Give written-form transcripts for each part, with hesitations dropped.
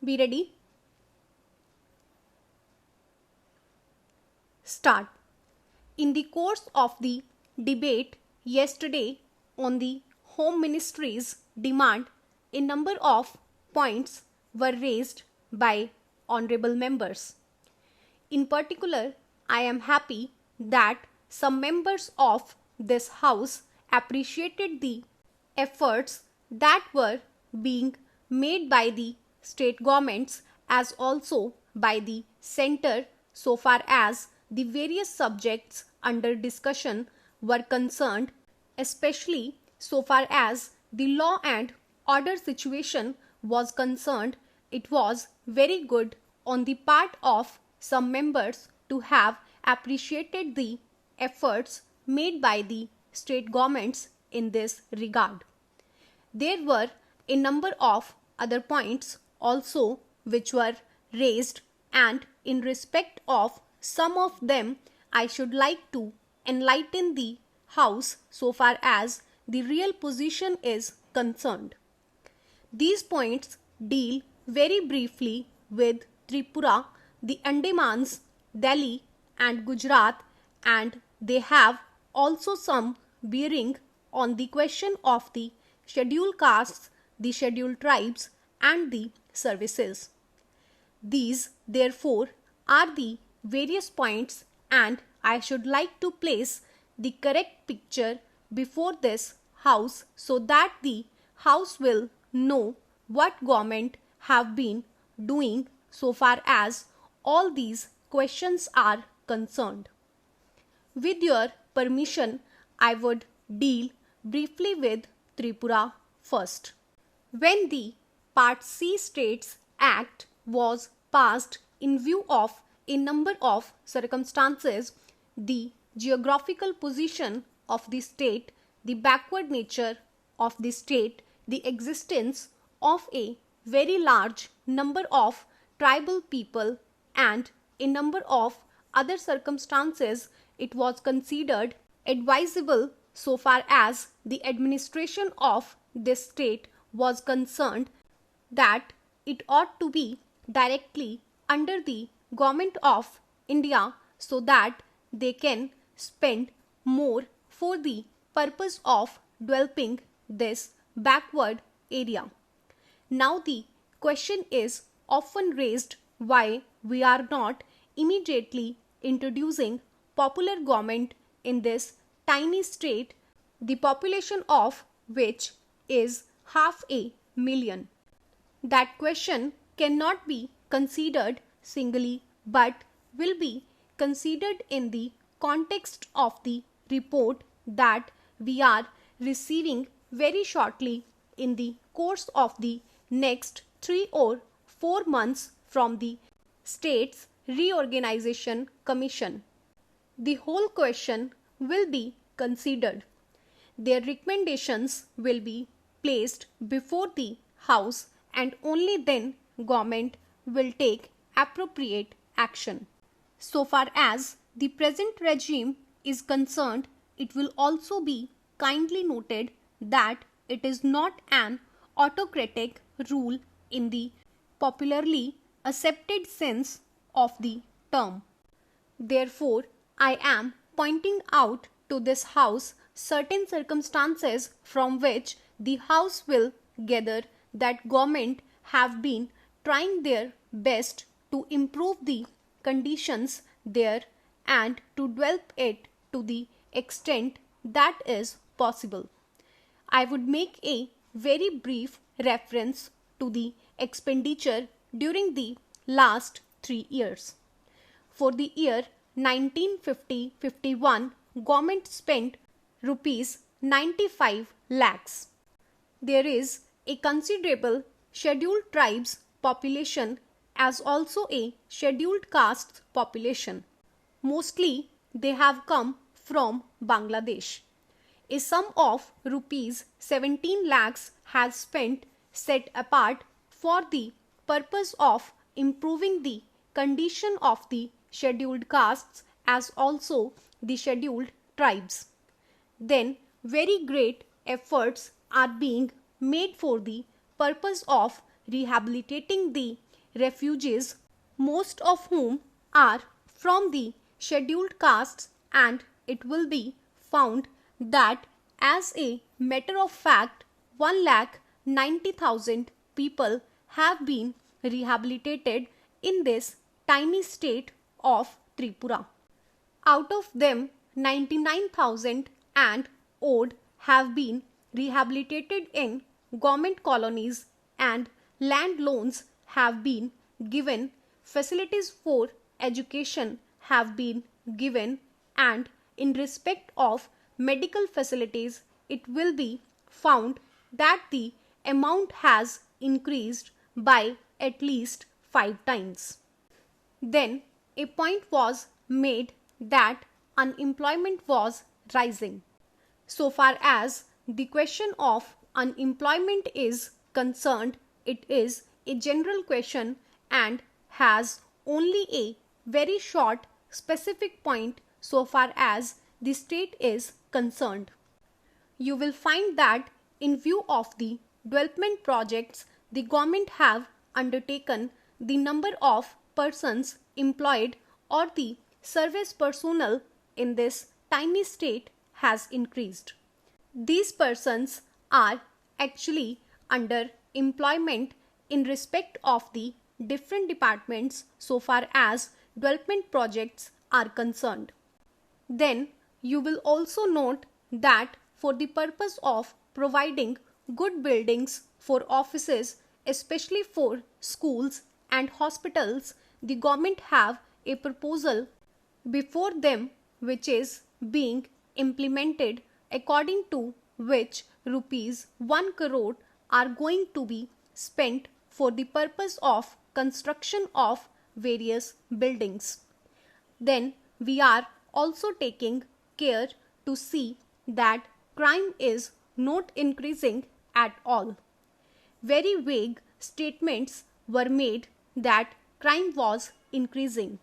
Be ready? Start. In the course of the debate yesterday on the Home Ministry's demand, a number of points were raised by honorable members. In particular, I am happy that some members of this House appreciated the efforts that were being made by the state governments as also by the center so far as the various subjects under discussion were concerned, especially so far as the law and order situation was concerned. It was very good on the part of some members to have appreciated the efforts made by the state governments in this regard. There were a number of other points also which were raised, and in respect of some of them I should like to enlighten the House so far as the real position is concerned. These points deal very briefly with Tripura, the Andamans, Delhi and Gujarat, and they have also some bearing on the question of the scheduled castes, the scheduled tribes and the services. These therefore are the various points, and I should like to place the correct picture before this House so that the House will know what government have been doing so far as all these questions are concerned. With your permission, I would deal briefly with Tripura first. When the Part C States Act was passed in view of a number of circumstances, the geographical position of the state, the backward nature of the state, the existence of a very large number of tribal people and a number of other circumstances, it was considered advisable so far as the administration of this state was concerned that it ought to be directly under the government of India so that they can spend more for the purpose of developing this backward area. Now the question is often raised why we are not immediately introducing popular government in this tiny state, the population of which is 500,000. That question cannot be considered singly but will be considered in the context of the report that we are receiving very shortly in the course of the next 3 or 4 months from the States Reorganization Commission. The whole question will be considered. Their recommendations will be placed before the House and only then government will take appropriate action. So far as the present regime is concerned, it will also be kindly noted that it is not an autocratic rule in the popularly accepted sense of the term. Therefore, I am pointing out to this House certain circumstances from which the House will gather that government have been trying their best to improve the conditions there and to develop it to the extent that is possible. I would make a very brief reference to the expenditure during the last 3 years. For the year 1950-51, government spent rupees 95 lakhs. There is a considerable scheduled tribes population as also a scheduled castes population. Mostly they have come from Bangladesh. A sum of rupees 17 lakhs has spent set apart for the purpose of improving the condition of the scheduled castes as also the scheduled tribes. Then very great efforts are being made for the purpose of rehabilitating the refugees, most of whom are from the scheduled castes, and it will be found that as a matter of fact 1,90,000 people have been rehabilitated in this tiny state of Tripura. Out of them, 99,000 and odd have been rehabilitated in government colonies, and land loans have been given, facilities for education have been given, and in respect of medical facilities, it will be found that the amount has increased by at least 5 times. Then a point was made that unemployment was rising. So far as the question of unemployment is concerned, it is a general question and has only a very short specific point so far as the state is concerned. You will find that in view of the development projects the government have undertaken, the number of persons employed or the service personnel in this tiny state has increased. These persons are actually under employment in respect of the different departments so far as development projects are concerned. Then you will also note that for the purpose of providing good buildings for offices, especially for schools and hospitals, the government have a proposal before them which is being implemented, according to which rupees 1 crore are going to be spent for the purpose of construction of various buildings. Then we are also taking care to see that crime is not increasing at all. Very vague statements were made that crime was increasing.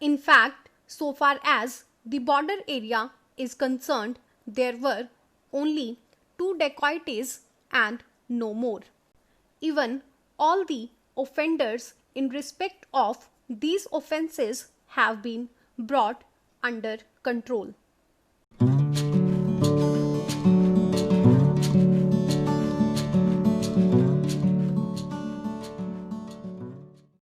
In fact, so far as the border area is concerned, there were only 2 dacoities and no more. Even all the offenders in respect of these offences have been brought under control.